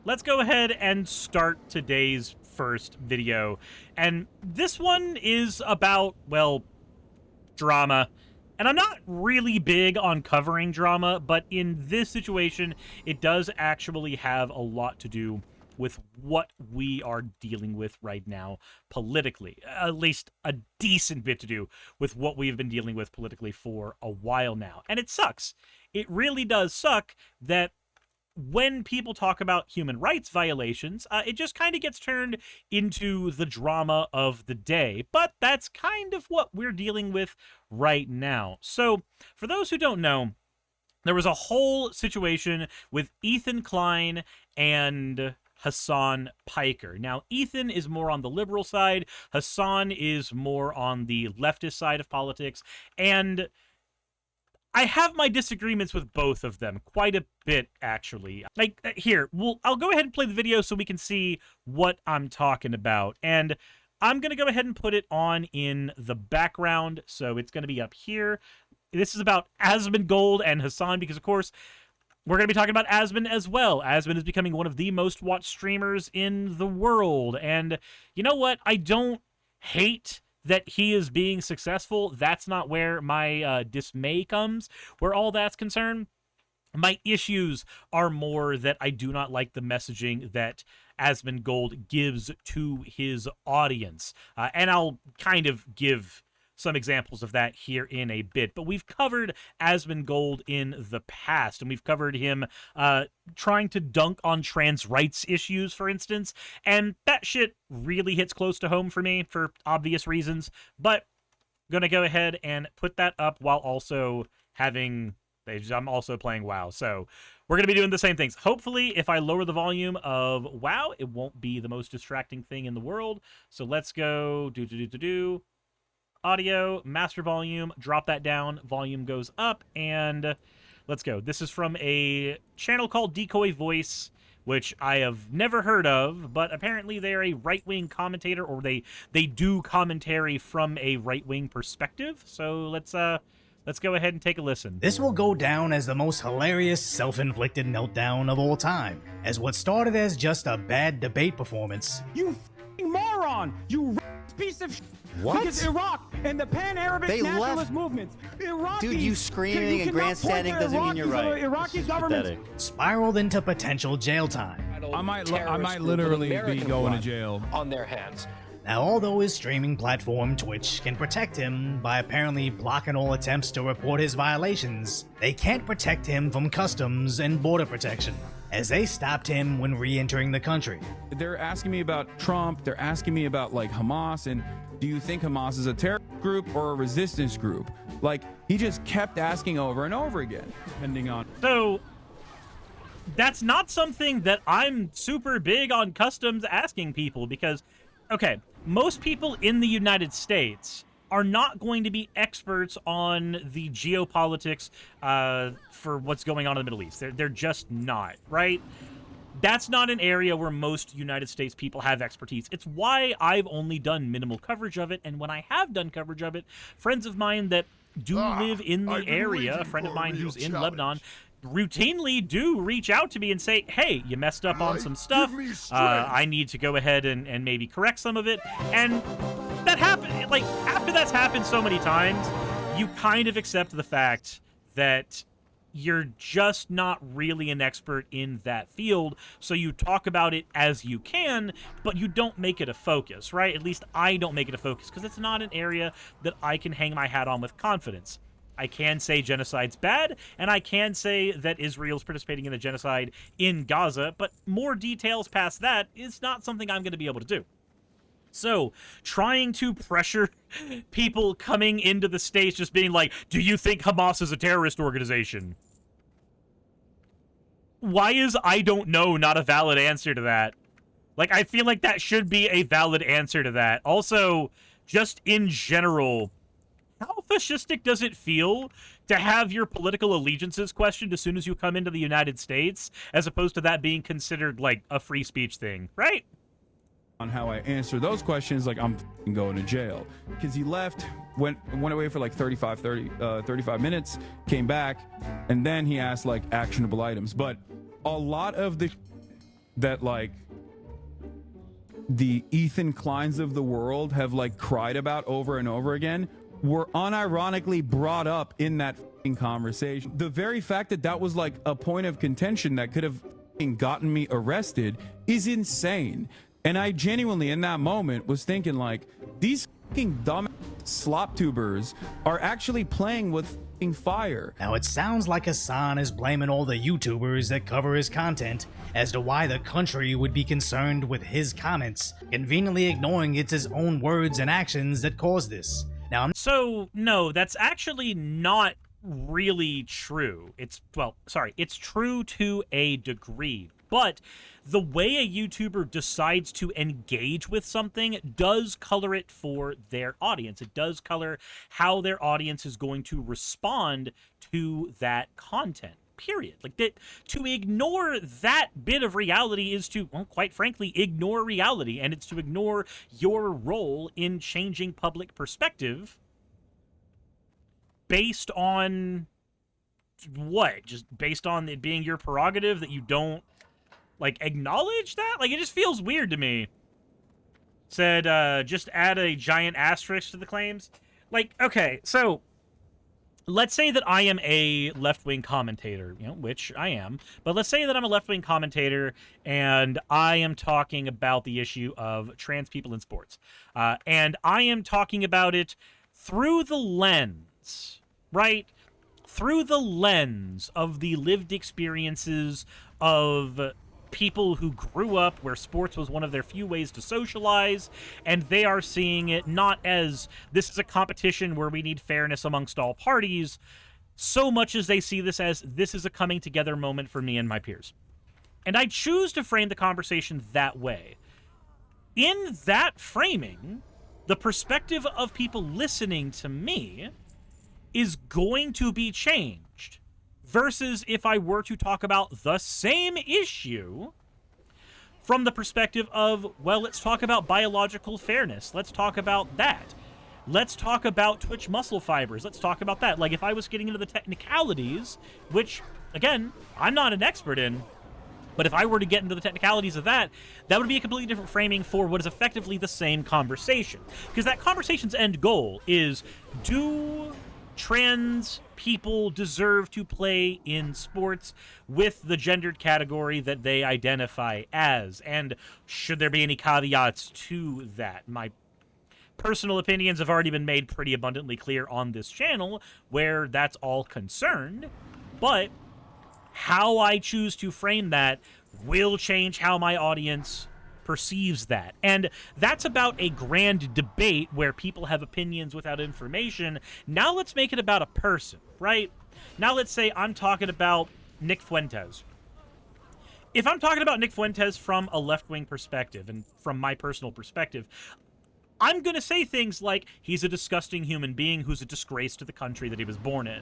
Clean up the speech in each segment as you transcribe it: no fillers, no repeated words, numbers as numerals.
let's go ahead and start today's first video. And this one is about, well, drama. And I'm not really big on covering drama, but in this situation, it does actually have a lot to do with what we are dealing with right now politically. At least a decent bit to do with what we've been dealing with politically for a while now. And it sucks. It really does suck that when people talk about human rights violations, it just kind of gets turned into the drama of the day. But that's kind of what we're dealing with right now. So, for those who don't know, there was a whole situation with Ethan Klein and Hasan Piker. Now, Ethan is more on the liberal side. Hasan is more on the leftist side of politics. And I have my disagreements with both of them quite a bit, actually. Like, here, I'll go ahead and play the video so we can see what I'm talking about. And I'm going to go ahead and put it on in the background, so it's going to be up here. This is about Asmongold and Hasan, because, of course, we're going to be talking about Asmon as well. Asmon is becoming one of the most watched streamers in the world. And you know what? I don't hate that he is being successful. That's not where my dismay comes, where all that's concerned. My issues are more that I do not like the messaging that Asmongold gives to his audience. And I'll kind of give some examples of that here in a bit. But we've covered Asmongold in the past, and we've covered him trying to dunk on trans rights issues, for instance, and that shit really hits close to home for me for obvious reasons. But I'm gonna go ahead and put that up while also having... I'm also playing WoW, so we're going to be doing the same things. Hopefully, if I lower the volume of WoW, it won't be the most distracting thing in the world. So let's go audio, master volume, drop that down, volume goes up, and let's go. This is from a channel called Decoy Voice, which I have never heard of, but apparently they're a right-wing commentator, or they do commentary from a right-wing perspective. So let's go ahead and take a listen. This will go down as the most hilarious self-inflicted meltdown of all time, as what started as just a bad debate performance. You f***ing moron! You piece of What? Because Iraq and the pan-Arabic nationalist movements, Iraqis, Dude, you screaming and grandstanding doesn't mean you're right. Iraqi government spiraled into potential jail time. I might literally be going to jail on their hands. Now, although his streaming platform, Twitch, can protect him by apparently blocking all attempts to report his violations, they can't protect him from customs and border protection, as they stopped him when re-entering the country. They're asking me about Trump, they're asking me about like Hamas, and do you think Hamas is a terror group or a resistance group? Like, he just kept asking over and over again, depending on... So, that's not something that I'm super big on customs asking people, because, okay, most people in the United States are not going to be experts on the geopolitics for what's going on in the Middle East. They're just not, right? That's not an area where most United States people have expertise. It's why I've only done minimal coverage of it, and when I have done coverage of it, friends of mine that do live in the area, a friend of mine who's in Lebanon, routinely do reach out to me and say, hey, you messed up on some stuff. I need to go ahead and maybe correct some of it. And that happened, like, after that's happened so many times, you kind of accept the fact that you're just not really an expert in that field, so you talk about it as you can, but you don't make it a focus, right? At least I don't make it a focus, because it's not an area that I can hang my hat on with confidence. I can say genocide's bad, and I can say that Israel's participating in a genocide in Gaza, but more details past that is not something I'm going to be able to do. So, trying to pressure people coming into the States just being like, do you think Hamas is a terrorist organization? Why is I don't know not a valid answer to that? Like, I feel like that should be a valid answer to that. Also, just in general, how fascistic does it feel to have your political allegiances questioned as soon as you come into the United States, as opposed to that being considered, like, a free speech thing, right? On how I answer those questions, like, I'm going to jail. Because he left, went away for like 35 minutes, came back, and then he asked, like, actionable items. But a lot of the that like the Ethan Kleins of the world have like cried about over and over again were unironically brought up in that conversation. The very fact that that was like a point of contention that could have gotten me arrested is insane. And I genuinely in that moment was thinking like, these dumb slop tubers are actually playing with fire. Now it sounds like Hasan is blaming all the YouTubers that cover his content as to why the country would be concerned with his comments, conveniently ignoring it's his own words and actions that caused this. Now, So, no, that's actually not really true. It's true to a degree, but the way a YouTuber decides to engage with something does color it for their audience. It does color how their audience is going to respond to that content. Period. Like that, to ignore that bit of reality is to, well, quite frankly, ignore reality, and it's to ignore your role in changing public perspective based on what? Just based on it being your prerogative that you don't like acknowledge that? Like, it just feels weird to me. Said, just add a giant asterisk to the claims. Like, okay, so let's say that I am a left-wing commentator, you know, which I am, but let's say that I'm a left-wing commentator and I am talking about the issue of trans people in sports. And I am talking about it through the lens, right? Through the lens of the lived experiences of people who grew up where sports was one of their few ways to socialize, and they are seeing it not as this is a competition where we need fairness amongst all parties, so much as they see this as this is a coming together moment for me and my peers. And I choose to frame the conversation that way. In that framing, the perspective of people listening to me is going to be changed. Versus if I were to talk about the same issue from the perspective of, well, let's talk about biological fairness. Let's talk about that. Let's talk about Twitch muscle fibers. Let's talk about that. Like, if I was getting into the technicalities, which, again, I'm not an expert in, but if I were to get into the technicalities of that, that would be a completely different framing for what is effectively the same conversation. Because that conversation's end goal is, do trans people deserve to play in sports with the gendered category that they identify as? And should there be any caveats to that? My personal opinions have already been made pretty abundantly clear on this channel where that's all concerned, but how I choose to frame that will change how my audience perceives that. And that's about a grand debate where people have opinions without information. Now let's make it about a person, right? Now let's say I'm talking about Nick Fuentes. If I'm talking about Nick Fuentes from a left-wing perspective and from my personal perspective, I'm going to say things like, he's a disgusting human being who's a disgrace to the country that he was born in.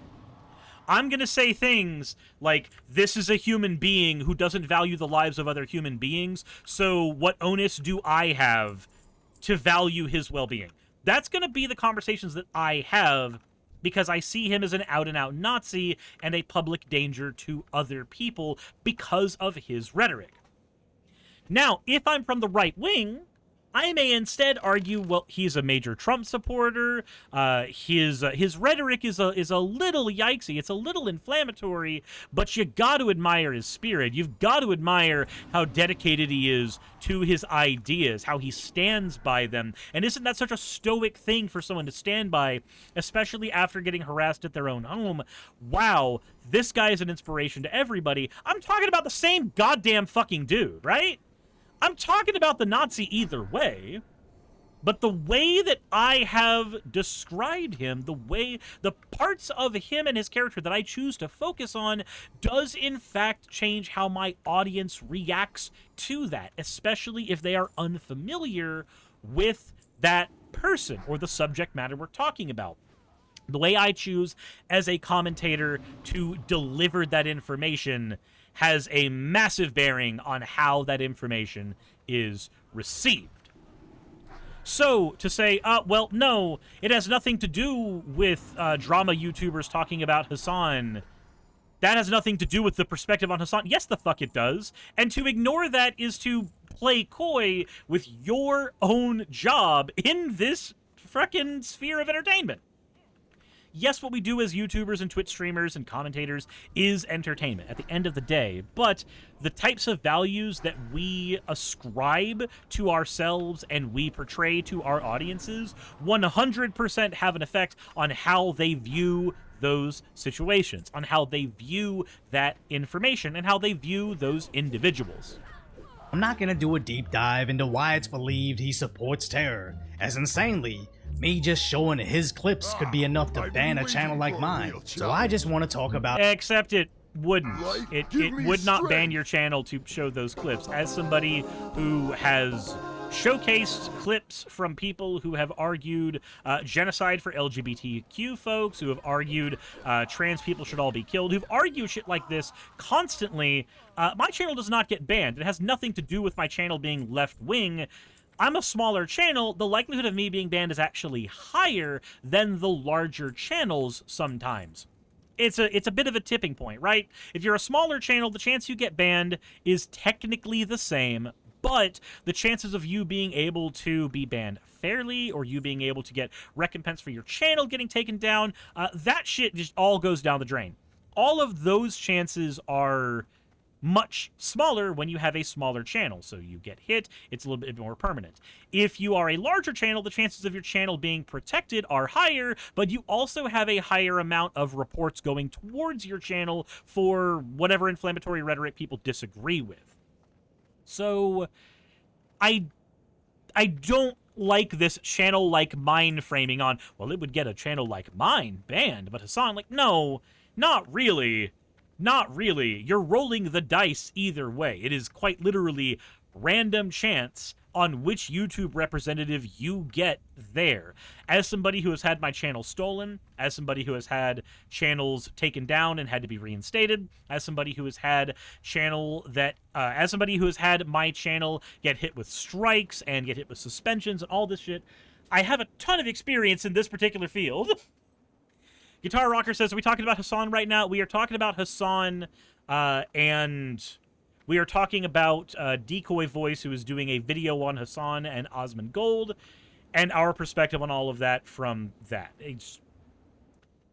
I'm going to say things like, this is a human being who doesn't value the lives of other human beings, so what onus do I have to value his well-being? That's going to be the conversations that I have because I see him as an out-and-out Nazi and a public danger to other people because of his rhetoric. Now, if I'm from the right wing, I may instead argue, well, he's a major Trump supporter. His rhetoric is a little yikesy. It's a little inflammatory, but you got to admire his spirit. You've got to admire how dedicated he is to his ideas, how he stands by them. And isn't that such a stoic thing for someone to stand by, especially after getting harassed at their own home? Wow, this guy is an inspiration to everybody. I'm talking about the same goddamn fucking dude, right? I'm talking about the Nazi either way, but the way that I have described him, the parts of him and his character that I choose to focus on does in fact change how my audience reacts to that, especially if they are unfamiliar with that person or the subject matter we're talking about. The way I choose as a commentator to deliver that information has a massive bearing on how that information is received. So, to say, well, no, it has nothing to do with drama YouTubers talking about Hasan, that has nothing to do with the perspective on Hasan. Yes, the fuck it does. And to ignore that is to play coy with your own job in this frickin' sphere of entertainment. Yes, what we do as YouTubers and Twitch streamers and commentators is entertainment at the end of the day, but the types of values that we ascribe to ourselves and we portray to our audiences 100% have an effect on how they view those situations, on how they view that information, and how they view those individuals. I'm not gonna do a deep dive into why it's believed he supports terror, as insanely, me just showing his clips could be enough to ban a channel like mine. So I just want to talk about— Except it wouldn't. It would not ban your channel to show those clips. As somebody who has showcased clips from people who have argued genocide for LGBTQ folks, who have argued trans people should all be killed, who've argued shit like this constantly, my channel does not get banned. It has nothing to do with my channel being left-wing. I'm a smaller channel. The likelihood of me being banned is actually higher than the larger channels sometimes. It's a bit of a tipping point, right? If you're a smaller channel, the chance you get banned is technically the same, but the chances of you being able to be banned fairly or you being able to get recompense for your channel getting taken down, that shit just all goes down the drain. All of those chances are much smaller when you have a smaller channel. So you get hit, it's a little bit more permanent. If you are a larger channel, the chances of your channel being protected are higher, but you also have a higher amount of reports going towards your channel for whatever inflammatory rhetoric people disagree with. So I don't like this channel like mine framing on, well, it would get a channel like mine banned, but Hasan, like, no, not really. Not really. You're rolling the dice either way. It is quite literally random chance on which YouTube representative you get there. As somebody who has had my channel stolen, as somebody who has had channels taken down and had to be reinstated, as somebody who has had as somebody who has had my channel get hit with strikes and get hit with suspensions and all this shit, I have a ton of experience in this particular field. Guitar Rocker says, are we talking about Hasan right now? We are talking about Hasan, and we are talking about Decoy Voice, who is doing a video on Hasan and Asmongold, and our perspective on all of that from that.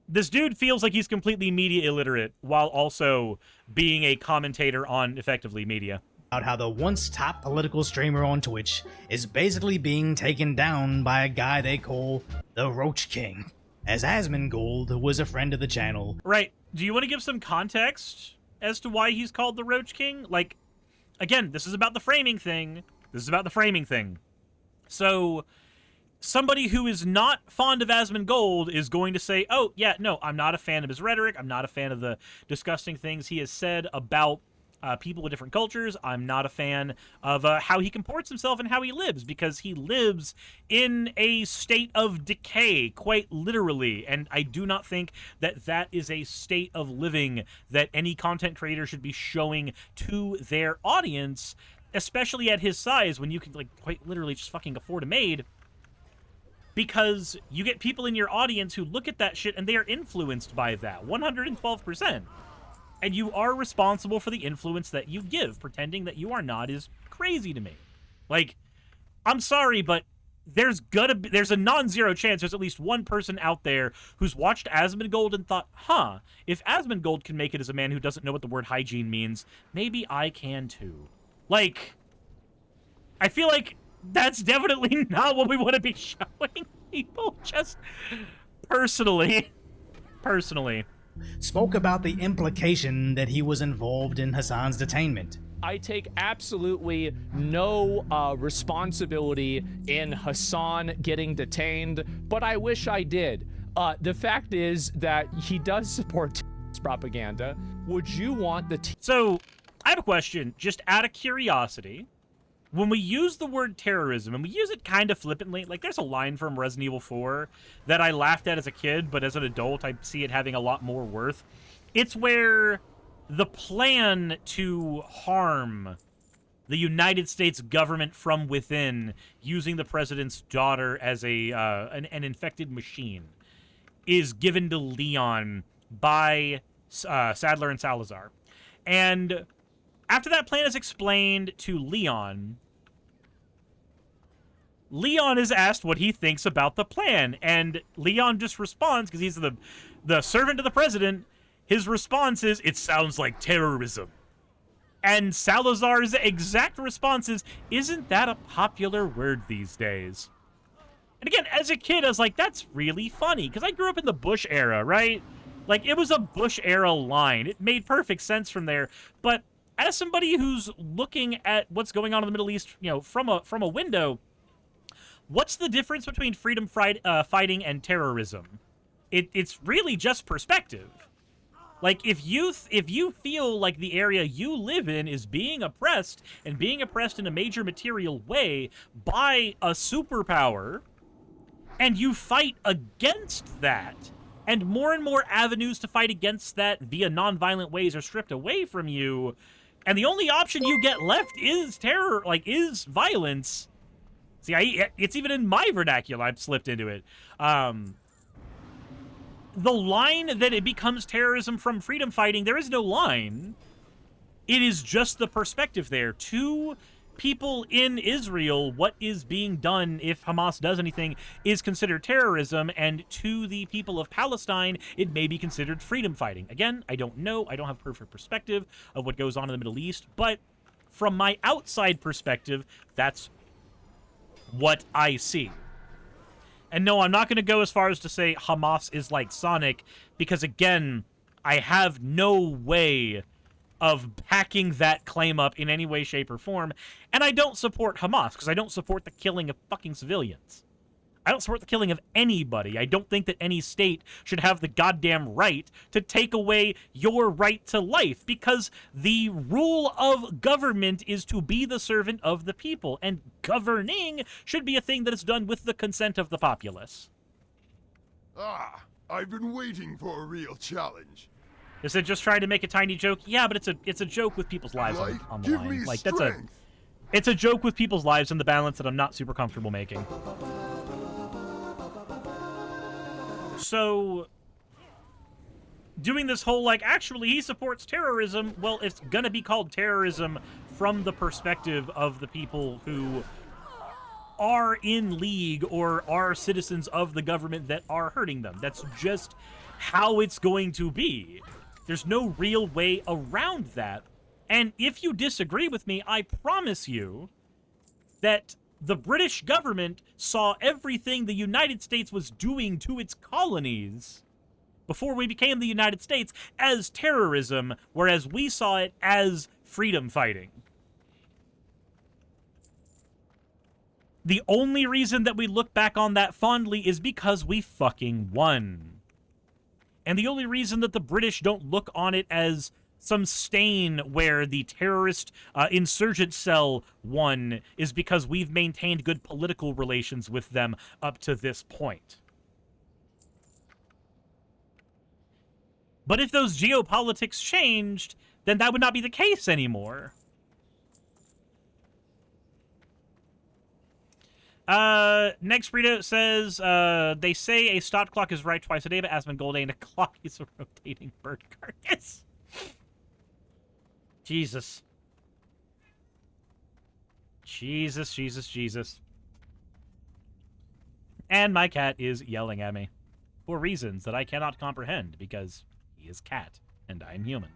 This dude feels like he's completely media illiterate while also being a commentator on, effectively, media. About how the once top political streamer on Twitch is basically being taken down by a guy they call the Roach King, as Asmongold was a friend of the channel. Right. Do you want to give some context as to why he's called the Roach King? Like, again, this is about the framing thing. So, somebody who is not fond of Asmongold is going to say, oh, yeah, no, I'm not a fan of his rhetoric. I'm not a fan of the disgusting things he has said about people with different cultures. I'm not a fan of how he comports himself and how he lives, because he lives in a state of decay, quite literally, and I do not think that that is a state of living that any content creator should be showing to their audience, especially at his size, when you can, like, quite literally just fucking afford a maid, because you get people in your audience who look at that shit and they are influenced by that 112%. And you are responsible for the influence that you give. Pretending that you are not is crazy to me. Like, I'm sorry, but there's a non-zero chance there's at least one person out there who's watched Asmongold and thought, huh, if Asmongold can make it as a man who doesn't know what the word hygiene means, maybe I can too. Like, I feel like that's definitely not what we want to be showing people, just personally. Spoke about the implication that he was involved in Hasan's detainment. I take absolutely no responsibility in Hasan getting detained, but I wish I did. The fact is that he does support propaganda. Would you want the... So, I have a question, just out of curiosity. When we use the word terrorism, and we use it kind of flippantly, like there's a line from Resident Evil 4 that I laughed at as a kid, but as an adult, I see it having a lot more worth. It's where the plan to harm the United States government from within, using the president's daughter as an infected machine, is given to Leon by Sadler and Salazar. And after that plan is explained to Leon, Leon is asked what he thinks about the plan, and Leon just responds, because he's the servant of the president, his response is, "It sounds like terrorism." And Salazar's exact response is, "Isn't that a popular word these days?" And again, as a kid, I was like, that's really funny, because I grew up in the Bush era, right? Like, it was a Bush era line. It made perfect sense from there. But as somebody who's looking at what's going on in the Middle East, you know, from a window, what's the difference between freedom fighting and terrorism? It's really just perspective. Like, if you feel like the area you live in is being oppressed, and being oppressed in a major material way by a superpower, and you fight against that, and more avenues to fight against that via nonviolent ways are stripped away from you, and the only option you get left is terror, like, is violence. See, it's even in my vernacular, I've slipped into it. The line that it becomes terrorism from freedom fighting, there is no line. It is just the perspective there. To people in Israel, what is being done, if Hamas does anything, is considered terrorism, and to the people of Palestine, it may be considered freedom fighting. Again, I don't know. I don't have perfect perspective of what goes on in the Middle East, but from my outside perspective, that's what I see. And no, I'm not going to go as far as to say Hamas is like Sonic, because again, I have no way of backing that claim up in any way, shape, or form. And I don't support Hamas, because I don't support the killing of fucking civilians. I don't support the killing of anybody. I don't think that any state should have the goddamn right to take away your right to life, because the rule of government is to be the servant of the people, and governing should be a thing that is done with the consent of the populace. Ah, I've been waiting for a real challenge. Is it just trying to make a tiny joke? Yeah, but it's a joke with people's lives on the line. Like, it's a joke with people's lives and the balance that I'm not super comfortable making. So, doing this whole, like, actually he supports terrorism, well, it's gonna be called terrorism from the perspective of the people who are in league or are citizens of the government that are hurting them. That's just how it's going to be. There's no real way around that. And if you disagree with me, I promise you that the British government saw everything the United States was doing to its colonies before we became the United States as terrorism, whereas we saw it as freedom fighting. The only reason that we look back on that fondly is because we fucking won. And the only reason that the British don't look on it as some stain where the terrorist insurgent cell won is because we've maintained good political relations with them up to this point. But if those geopolitics changed, then that would not be the case anymore. Next Burrito says, they say a stopped clock is right twice a day, but Asmongold ain't a clock, he's a rotating bird carcass. Jesus. Jesus, Jesus, Jesus. And my cat is yelling at me. For reasons that I cannot comprehend, because he is cat, and I'm human.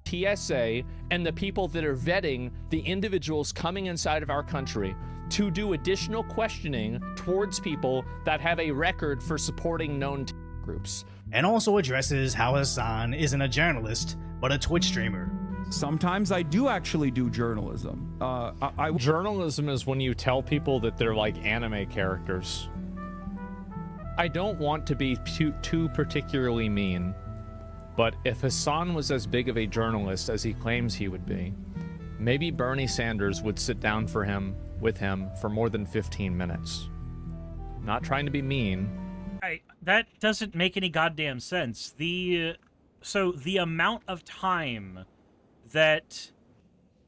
TSA and the people that are vetting the individuals coming inside of our country to do additional questioning towards people that have a record for supporting known groups. And also addresses how Hasan isn't a journalist, but a Twitch streamer. Sometimes I do actually do journalism. Journalism is when you tell people that they're like anime characters. I don't want to be too particularly mean, but if Hasan was as big of a journalist as he claims he would be, maybe Bernie Sanders would sit down with him for more than 15 minutes. Not trying to be mean. That doesn't make any goddamn sense. So the amount of time that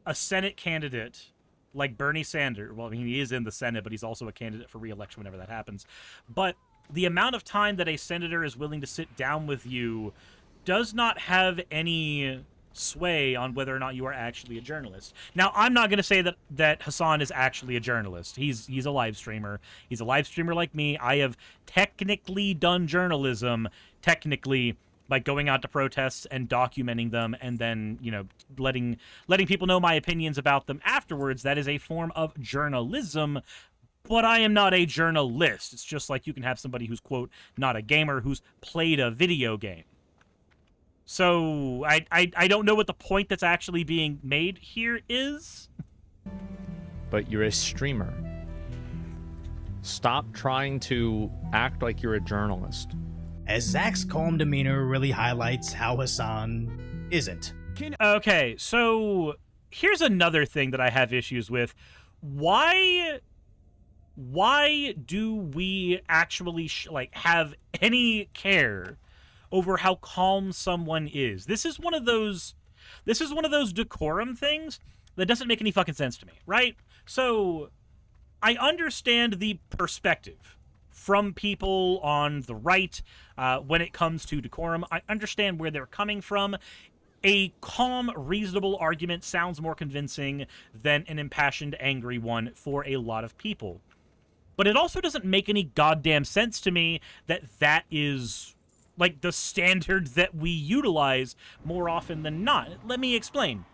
a Senate candidate like Bernie Sanders, well, I mean, he is in the Senate, but he's also a candidate for re-election whenever that happens. But the amount of time that a senator is willing to sit down with you does not have any sway on whether or not you are actually a journalist. Now, I'm not going to say that Hasan is actually a journalist. He's a live streamer. He's a live streamer like me. I have technically done journalism, technically, by going out to protests and documenting them and then, you know, letting people know my opinions about them afterwards. That is a form of journalism, but I am not a journalist. It's just like you can have somebody who's, quote, not a gamer, who's played a video game. So I don't know what the point that's actually being made here is. But you're a streamer. Stop trying to act like you're a journalist. As Zach's calm demeanor really highlights how Hasan isn't. Okay, so here's another thing that I have issues with. Why do we actually have any care over how calm someone is? This is one of those decorum things that doesn't make any fucking sense to me, right? So I understand the perspective from people on the right when it comes to decorum. I understand where they're coming from. A calm, reasonable argument sounds more convincing than an impassioned, angry one for a lot of people. But it also doesn't make any goddamn sense to me that that is like the standard that we utilize more often than not. Let me explain.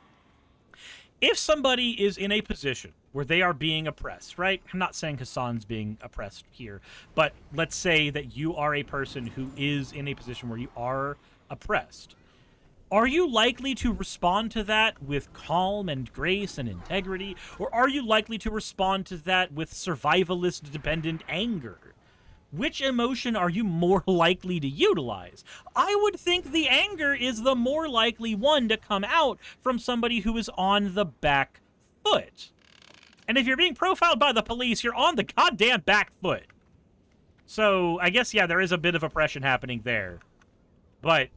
If somebody is in a position where they are being oppressed, right? I'm not saying Hasan's being oppressed here, but let's say that you are a person who is in a position where you are oppressed. Are you likely to respond to that with calm and grace and integrity, or are you likely to respond to that with survivalist dependent anger? Which emotion are you more likely to utilize? I would think the anger is the more likely one to come out from somebody who is on the back foot. And if you're being profiled by the police, you're on the goddamn back foot. So I guess, yeah, there is a bit of oppression happening there. But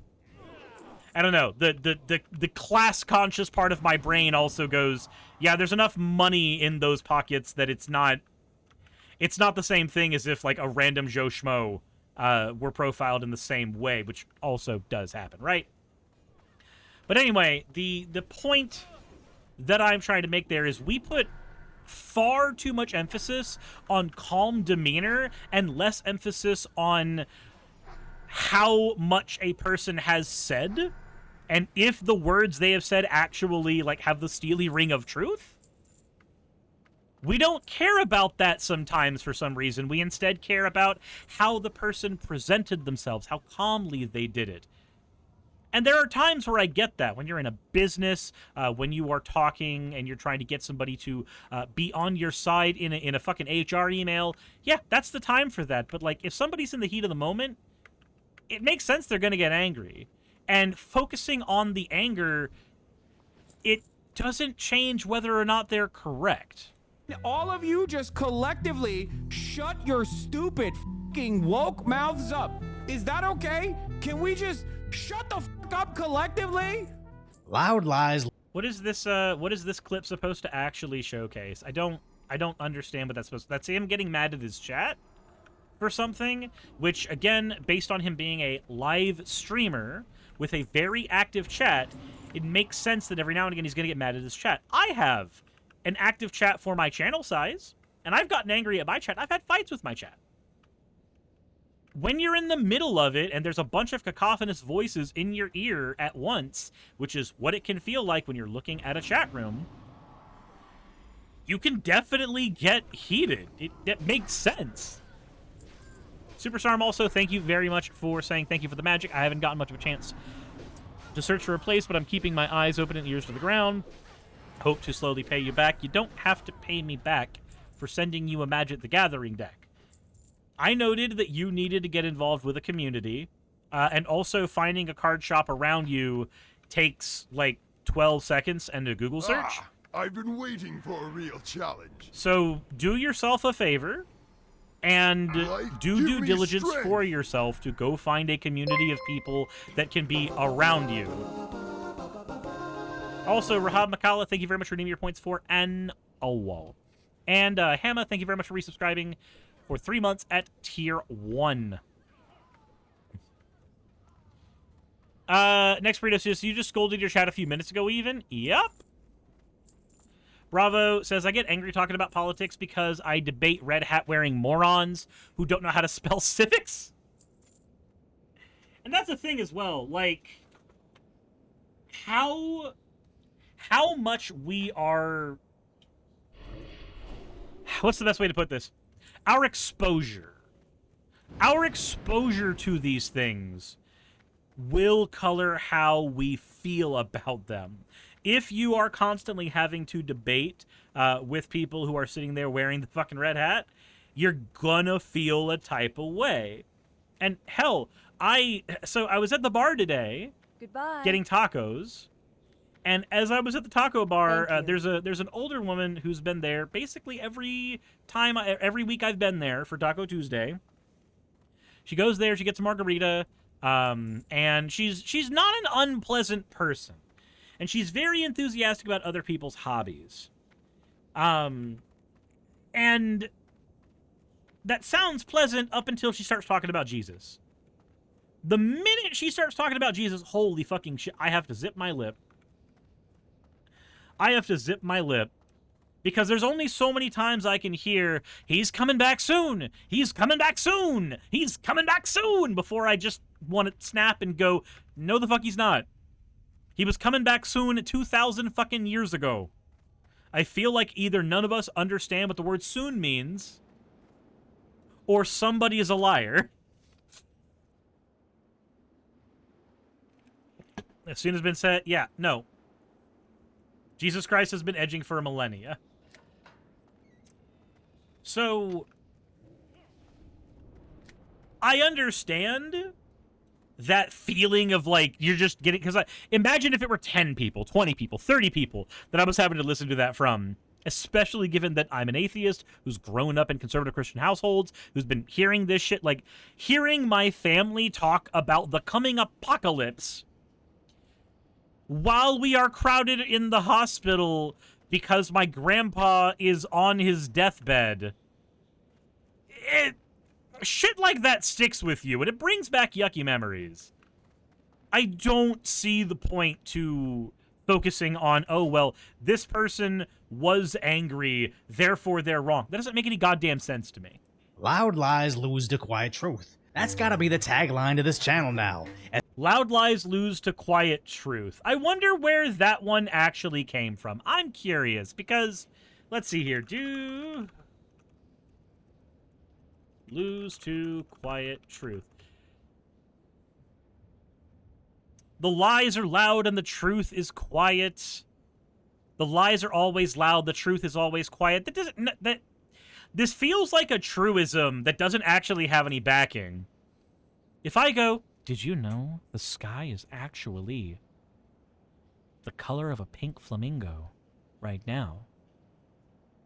I don't know. The class-conscious part of my brain also goes, yeah, there's enough money in those pockets that it's not the same thing as if, like, a random Joe Schmo were profiled in the same way, which also does happen, right? But anyway, the point that I'm trying to make there is we put far too much emphasis on calm demeanor and less emphasis on how much a person has said and if the words they have said actually, like, have the steely ring of truth. We don't care about that sometimes for some reason. We instead care about how the person presented themselves, how calmly they did it. And there are times where I get that. When you're in a business, when you are talking and you're trying to get somebody to be on your side in a fucking HR email, yeah, that's the time for that. But, like, if somebody's in the heat of the moment, it makes sense they're going to get angry. And focusing on the anger, it doesn't change whether or not they're correct. All of you just collectively shut your stupid fucking woke mouths up. Is that okay? Can we just shut the fuck up collectively? Loud lies. What is this clip supposed to actually showcase? I don't understand what that's supposed to. That's him getting mad at his chat for something, which, again, based on him being a live streamer with a very active chat, it makes sense that every now and again he's going to get mad at his chat. I have an active chat for my channel size, and I've gotten angry at my chat. I've had fights with my chat. When you're in the middle of it and there's a bunch of cacophonous voices in your ear at once, which is what it can feel like when you're looking at a chat room, you can definitely get heated. It makes sense. Superstorm also, thank you very much for saying thank you for the magic. I haven't gotten much of a chance to search for a place, but I'm keeping my eyes open and ears to the ground. Hope to slowly pay you back. You don't have to pay me back for sending you a Magic the Gathering deck. I noted that you needed to get involved with a community, and also finding a card shop around you takes, like, 12 seconds and a Google search. I've been waiting for a real challenge. So do yourself a favor and do due diligence for yourself to go find a community of people that can be around you. Also, Rahab Makala, thank you very much for redeeming your points for an Alwal. And Hama, thank you very much for resubscribing for 3 months at Tier 1. Next burrito says, you just scolded your chat a few minutes ago even? Yep. Bravo says, I get angry talking about politics because I debate red hat wearing morons who don't know how to spell civics. And that's the thing as well, like, how much we are, what's the best way to put this? Our exposure to these things will color how we feel about them. If you are constantly having to debate with people who are sitting there wearing the fucking red hat, you're gonna feel a type of way. And hell, I was at the bar today, getting tacos, and as I was at the taco bar, there's an older woman who's been there basically every week I've been there for Taco Tuesday. She goes there, she gets a margarita, and she's not an unpleasant person. And she's very enthusiastic about other people's hobbies. And that sounds pleasant up until she starts talking about Jesus. The minute she starts talking about Jesus, holy fucking shit, I have to zip my lip. Because there's only so many times I can hear, he's coming back soon, he's coming back soon, he's coming back soon, before I just want to snap and go, no the fuck he's not. He was coming back soon 2,000 fucking years ago. I feel like either none of us understand what the word soon means, or somebody is a liar. As soon as been said, yeah, no. Jesus Christ has been edging for a millennia. So, I understand that feeling of, like, you're just getting, because imagine if it were 10 people, 20 people, 30 people that I was having to listen to that from, especially given that I'm an atheist who's grown up in conservative Christian households, who's been hearing this shit, like, hearing my family talk about the coming apocalypse while we are crowded in the hospital because my grandpa is on his deathbed. Shit like that sticks with you, and it brings back yucky memories. I don't see the point to focusing on, oh, well, this person was angry, therefore they're wrong. That doesn't make any goddamn sense to me. Loud lies lose to quiet truth. That's gotta be the tagline to this channel now. Loud lies lose to quiet truth. I wonder where that one actually came from. I'm curious, because, let's see here, lose to quiet truth. The lies are loud and the truth is quiet. The lies are always loud, the truth is always quiet. This feels like a truism that doesn't actually have any backing. If I go, did you know the sky is actually the color of a pink flamingo right now?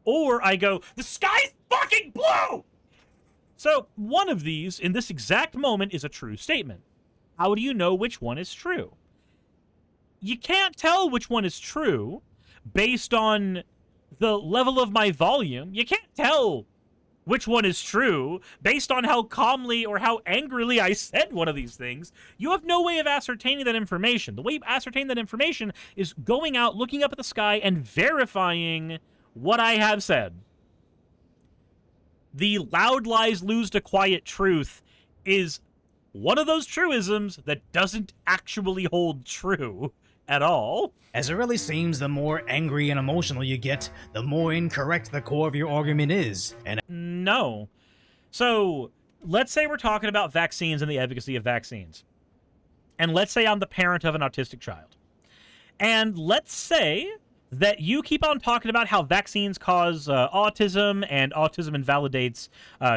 Or I go, the sky's fucking blue! So, one of these, in this exact moment, is a true statement. How do you know which one is true? You can't tell which one is true based on the level of my volume. You can't tell which one is true based on how calmly or how angrily I said one of these things. You have no way of ascertaining that information. The way you ascertain that information is going out, looking up at the sky, and verifying what I have said. The loud lies lose to quiet truth is one of those truisms that doesn't actually hold true at all. As it really seems, the more angry and emotional you get, the more incorrect the core of your argument is. And no. So, let's say we're talking about vaccines and the efficacy of vaccines. And let's say I'm the parent of an autistic child. And let's say that you keep on talking about how vaccines cause autism, and autism invalidates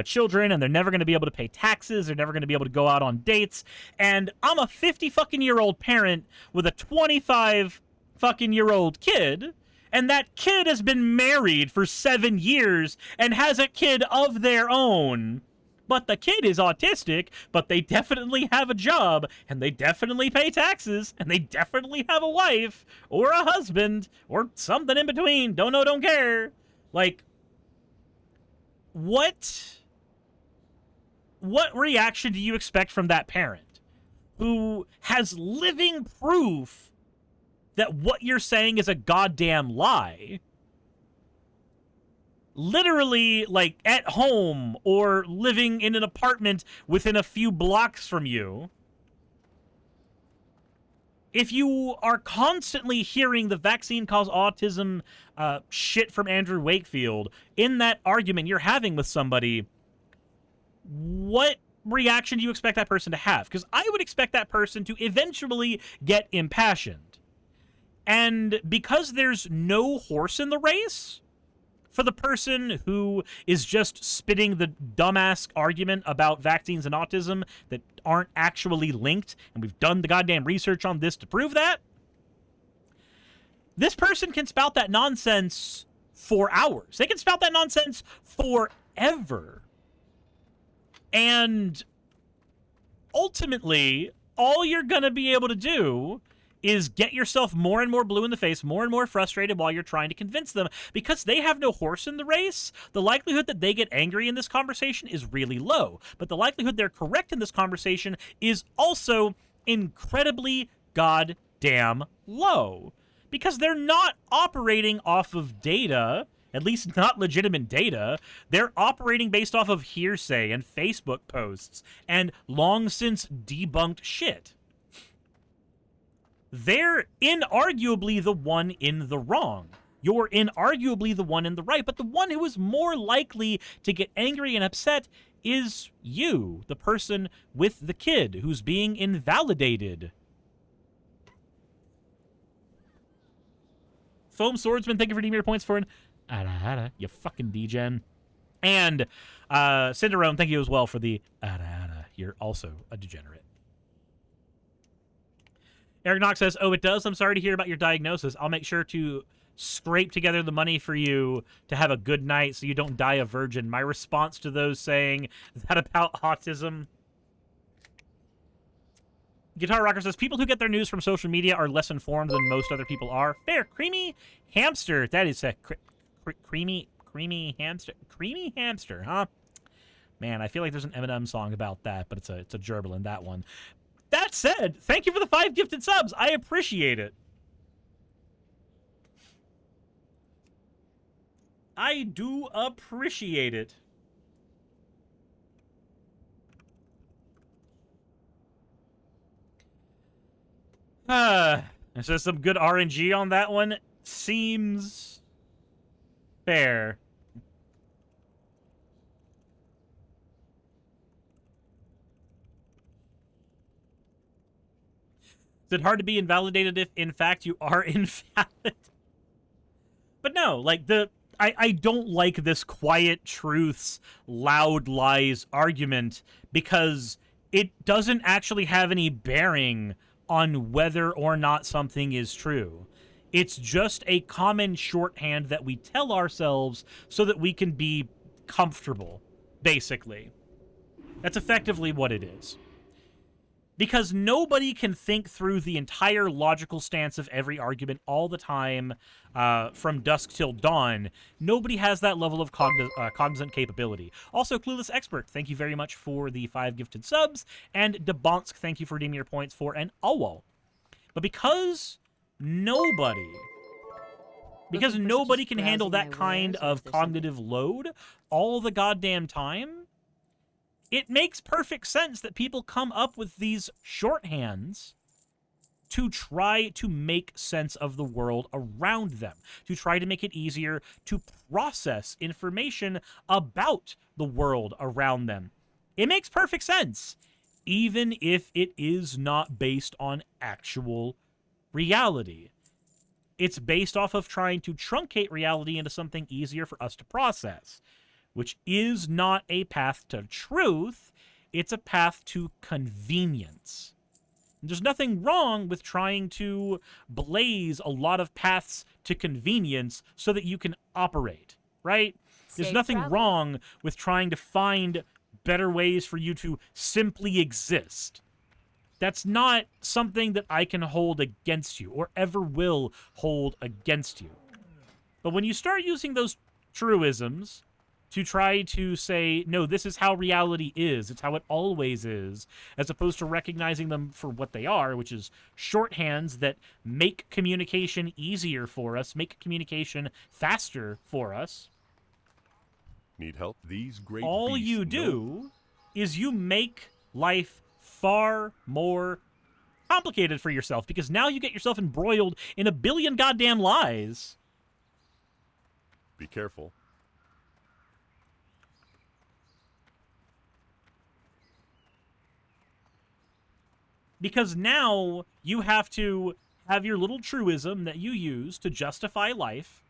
children, and they're never going to be able to pay taxes, they're never going to be able to go out on dates, and I'm a 50-fucking-year-old parent with a 25-fucking-year-old kid, and that kid has been married for 7 years and has a kid of their own. But the kid is autistic, but they definitely have a job, and they definitely pay taxes, and they definitely have a wife, or a husband, or something in between. Don't know, don't care. Like, what reaction do you expect from that parent? who has living proof that what you're saying is a goddamn lie, literally, like, at home or living in an apartment within a few blocks from you, if you are constantly hearing the vaccine cause autism shit from Andrew Wakefield in that argument you're having with somebody, what reaction do you expect that person to have? Because I would expect that person to eventually get impassioned. And because there's no horse in the race for the person who is just spitting the dumbass argument about vaccines and autism that aren't actually linked, and we've done the goddamn research on this to prove that, this person can spout that nonsense for hours. They can spout that nonsense forever. And ultimately, all you're going to be able to do is get yourself more and more blue in the face, more and more frustrated while you're trying to convince them. Because they have no horse in the race, the likelihood that they get angry in this conversation is really low. But the likelihood they're correct in this conversation is also incredibly goddamn low. Because they're not operating off of data, at least not legitimate data. They're operating based off of hearsay and Facebook posts and long since debunked shit. They're inarguably the one in the wrong. You're inarguably the one in the right, but the one who is more likely to get angry and upset is you, the person with the kid who's being invalidated. Foam Swordsman, thank you for redeeming your points for an ara, you fucking degen. And Cinderone, thank you as well for the ara. You're also a degenerate. Eric Knox says, oh, it does? I'm sorry to hear about your diagnosis. I'll make sure to scrape together the money for you to have a good night so you don't die a virgin. My response to those saying that about autism. Guitar Rocker says, people who get their news from social media are less informed than most other people are. Fair. Creamy Hamster. That is a creamy hamster. Creamy Hamster, huh? Man, I feel like there's an Eminem song about that, but it's a gerbil in that one. That said, thank you for the 5 gifted subs. I appreciate it. I do appreciate it. There's just some good RNG on that one. Seems fair. Is it hard to be invalidated if, in fact, you are invalid? But no, like, I don't like this quiet truths, loud lies argument because it doesn't actually have any bearing on whether or not something is true. It's just a common shorthand that we tell ourselves so that we can be comfortable, basically. That's effectively what it is. Because nobody can think through the entire logical stance of every argument all the time from dusk till dawn. Nobody has that level of cognizant capability. Also, Clueless Expert, thank you very much for the 5 gifted subs. And Debonsk, thank you for redeeming your points for an Awol. But because nobody can handle that kind of cognitive load all the goddamn time, it makes perfect sense that people come up with these shorthands to try to make sense of the world around them, to try to make it easier to process information about the world around them. It makes perfect sense, even if it is not based on actual reality. It's based off of trying to truncate reality into something easier for us to process, which is not a path to truth, it's a path to convenience. There's nothing wrong with trying to blaze a lot of paths to convenience so that you can operate, right? There's nothing wrong with trying to find better ways for you to simply exist. That's not something that I can hold against you or ever will hold against you. But when you start using those truisms to try to say, no, this is how reality is. It's how it always is, as opposed to recognizing them for what they are, which is shorthands that make communication easier for us, make communication faster for us. Need help? These great All beasts you do is you make life far more complicated for yourself, because now you get yourself embroiled in a billion goddamn lies. Be careful. Because now you have to have your little truism that you use to justify life,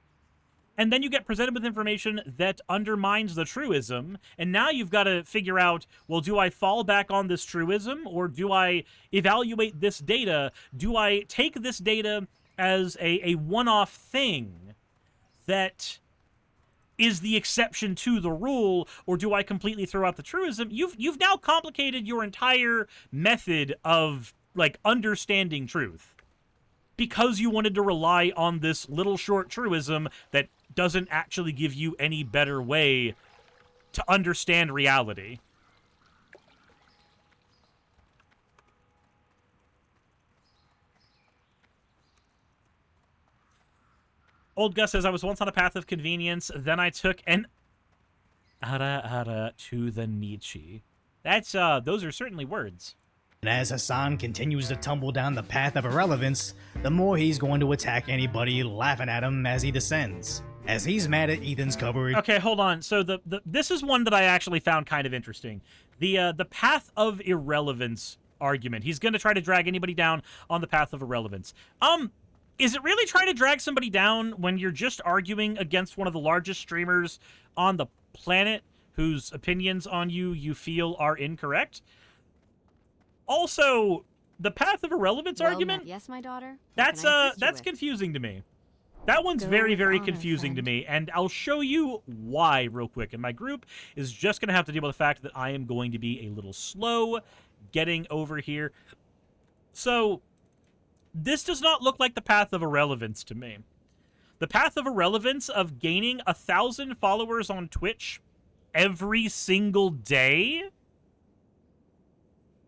and then you get presented with information that undermines the truism, and now you've got to figure out, well, do I fall back on this truism, or do I evaluate this data? Do I take this data as a one-off thing that is the exception to the rule, or do I completely throw out the truism? You've now complicated your entire method of, like, understanding truth, because you wanted to rely on this little short truism that doesn't actually give you any better way to understand reality. Old Gus says, I was once on a path of convenience, then I took an ara to the Nietzsche. That's, those are certainly words. And as Hasan continues to tumble down the path of irrelevance, the more he's going to attack anybody laughing at him as he descends. As he's mad at Ethan's coverage. Okay, hold on. So this is one that I actually found kind of interesting. The path of irrelevance argument. He's going to try to drag anybody down on the path of irrelevance. Is it really trying to drag somebody down when you're just arguing against one of the largest streamers on the planet whose opinions on you feel are incorrect? Also, the path of irrelevance argument? Yes, my daughter. That's confusing to me. That one's very, very confusing to me, and I'll show you why real quick. And my group is just going to have to deal with the fact that I am going to be a little slow getting over here. So, this does not look like the path of irrelevance to me. The path of irrelevance of gaining 1,000 followers on Twitch every single day?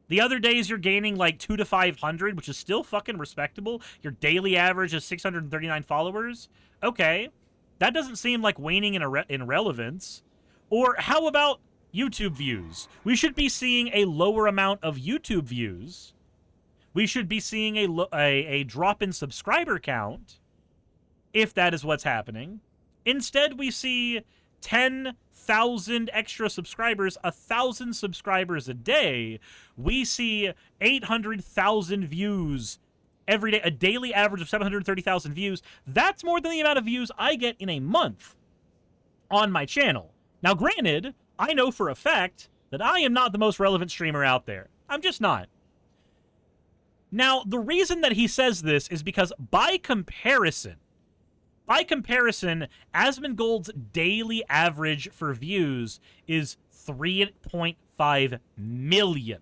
The other days you're gaining like 200 to 500, which is still fucking respectable. Your daily average is 639 followers. Okay, that doesn't seem like waning in relevance. Or how about YouTube views? We should be seeing a lower amount of YouTube views. We should be seeing a drop in subscriber count, if that is what's happening. Instead, we see 10,000 extra subscribers, 1,000 subscribers a day. We see 800,000 views every day, a daily average of 730,000 views. That's more than the amount of views I get in a month on my channel. Now, granted, I know for a fact that I am not the most relevant streamer out there. I'm just not. Now, the reason that he says this is because by comparison, Asmongold's daily average for views is 3.5 million.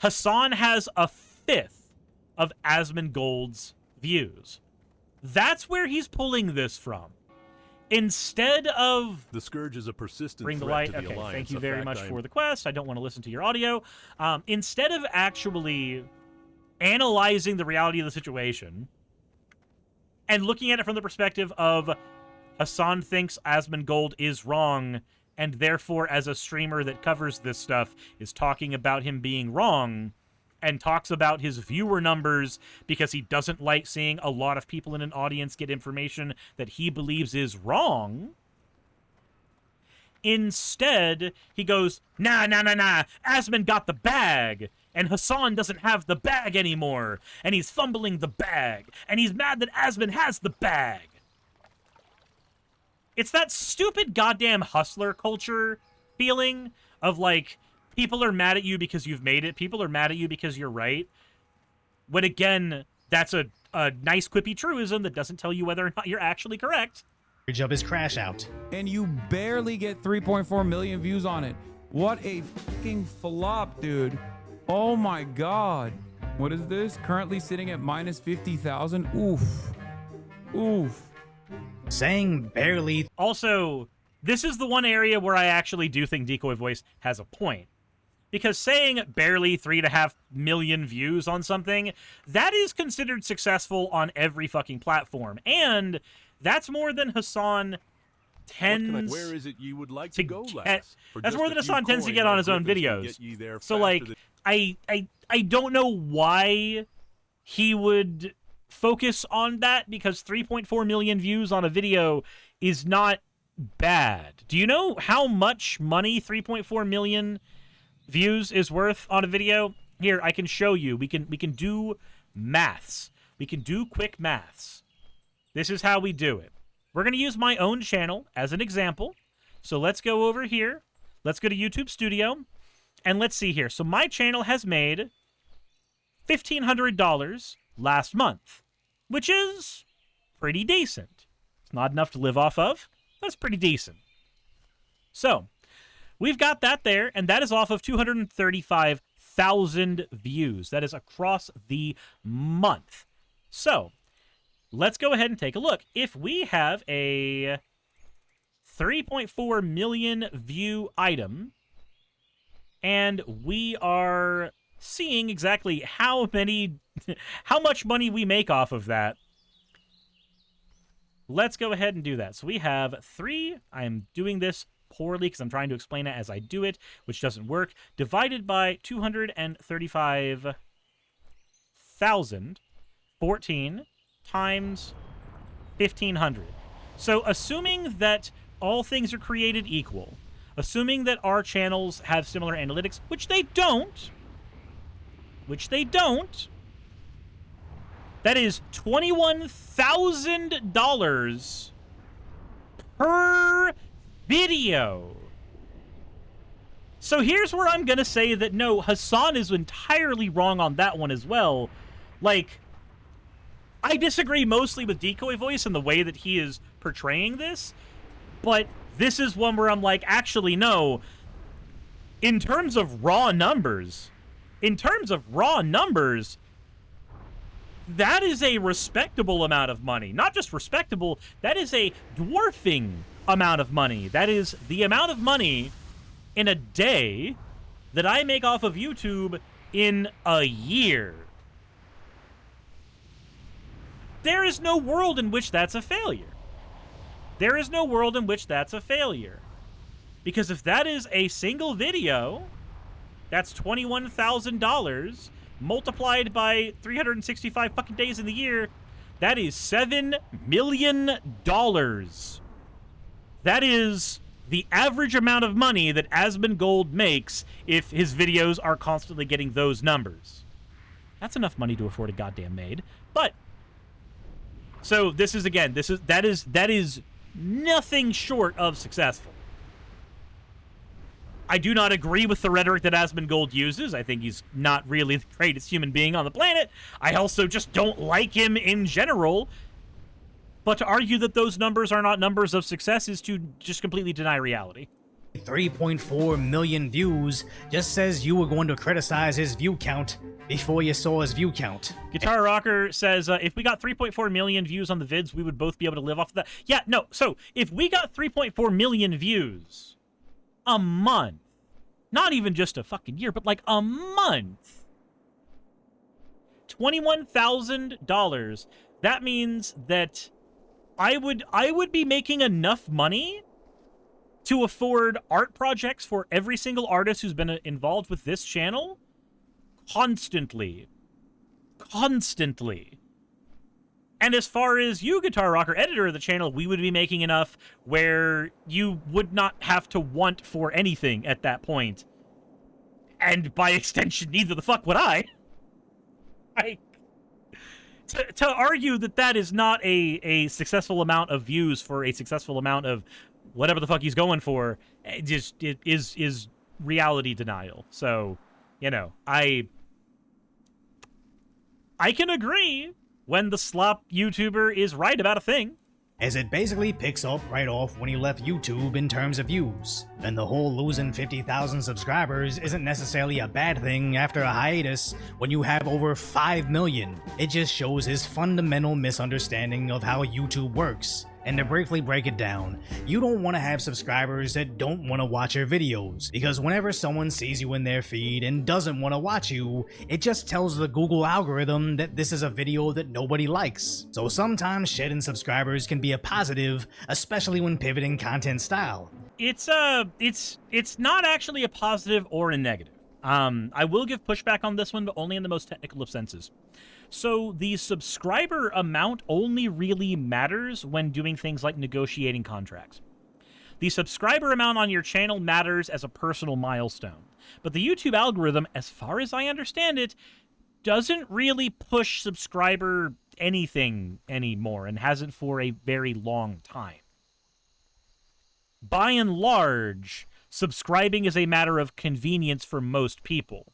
Hasan has a fifth of Asmongold's views. That's where he's pulling this from. Instead of... The Scourge is a persistent bring the threat light. to the Okay, Alliance. thank you very much for the quest. I don't want to listen to your audio. Instead of actually analyzing the reality of the situation and looking at it from the perspective of Hasan thinks Asmongold is wrong, and therefore, as a streamer that covers this stuff, is talking about him being wrong, and talks about his viewer numbers because he doesn't like seeing a lot of people in an audience get information that he believes is wrong. Instead, he goes, nah, Asmon got the bag, and Hasan doesn't have the bag anymore, and he's fumbling the bag, and he's mad that Asmon has the bag. It's that stupid goddamn hustler culture feeling of, like, people are mad at you because you've made it, people are mad at you because you're right, when, again, that's a nice quippy truism that doesn't tell you whether or not you're actually correct. Of his crash out. And you barely get 3.4 million views on it. What a fucking flop, dude. Oh my god. What is this? Currently sitting at minus 50,000. Oof. Saying barely. Also, this is the one area where I actually do think Decoy Voice has a point. Because saying barely 3.5 million views on something, that is considered successful on every fucking platform. And that's more than Hasan tends Where is it you would like to go get. last? For That's just more a than few Hasan tends to coin, get on my his own griffins can videos. get ye there So, faster like, than- I don't know why he would focus on that, because 3.4 million views on a video is not bad. Do you know how much money 3.4 million views is worth on a video? Here, I can show you. We can do maths. We can do quick maths. This is how we do it. We're going to use my own channel as an example. So let's go over here. Let's go to YouTube Studio. And let's see here. So my channel has made $1,500 last month, which is pretty decent. It's not enough to live off of. That's pretty decent. So we've got that there, and that is off of 235,000 views. That is across the month. So let's go ahead and take a look. If we have a 3.4 million view item, and we are seeing exactly how much money we make off of that, let's go ahead and do that. So we have 3, I'm doing this poorly because I'm trying to explain it as I do it, which doesn't work, divided by 235,000, 14 times 1,500. So assuming that all things are created equal, assuming that our channels have similar analytics, which they don't, that is $21,000 per video. So here's where I'm going to say that no, Hasan is entirely wrong on that one as well. Like, I disagree mostly with Decoy Voice and the way that he is portraying this, but this is one where I'm like, actually, no. In terms of raw numbers, that is a respectable amount of money. Not just respectable, that is a dwarfing amount of money. That is the amount of money in a day that I make off of YouTube in a year. There is no world in which that's a failure. There is no world in which that's a failure. Because if that is a single video, that's $21,000 multiplied by 365 fucking days in the year. That is $7 million. That is the average amount of money that Asmongold makes if his videos are constantly getting those numbers. That's enough money to afford a goddamn maid. But so this is, again, that is nothing short of successful. I do not agree with the rhetoric that Asmongold uses. I think he's not really the greatest human being on the planet. I also just don't like him in general. But to argue that those numbers are not numbers of success is to just completely deny reality. 3.4 million views just says you were going to criticize his view count before you saw his view count. Guitar Rocker says, if we got 3.4 million views on the vids, we would both be able to live off of that. Yeah, no, so if we got 3.4 million views a month, not even just a fucking year, but like a month, $21,000, that means that I would be making enough money to afford art projects for every single artist who's been involved with this channel constantly. And as far as you, Guitar Rocker, editor of the channel, we would be making enough where you would not have to want for anything at that point. And by extension, neither the fuck would I. To argue that that is not a successful amount of views for a successful amount of whatever the fuck he's going for, it is reality denial. So, you know, I can agree when the Slop YouTuber is right about a thing. As it basically picks up right off when he left YouTube in terms of views. And the whole losing 50,000 subscribers isn't necessarily a bad thing after a hiatus when you have over 5 million. It just shows his fundamental misunderstanding of how YouTube works, And to briefly break it down, you don't want to have subscribers that don't want to watch your videos, because whenever someone sees you in their feed and doesn't want to watch you, it just tells the Google algorithm that this is a video that nobody likes. So sometimes shedding subscribers can be a positive, especially when pivoting content style. It's not actually a positive or a negative. I will give pushback on this one, but only in the most technical of senses. So the subscriber amount only really matters when doing things like negotiating contracts. The subscriber amount on your channel matters as a personal milestone, but the YouTube algorithm, as far as I understand it, doesn't really push subscriber anything anymore and hasn't for a very long time. By and large, subscribing is a matter of convenience for most people.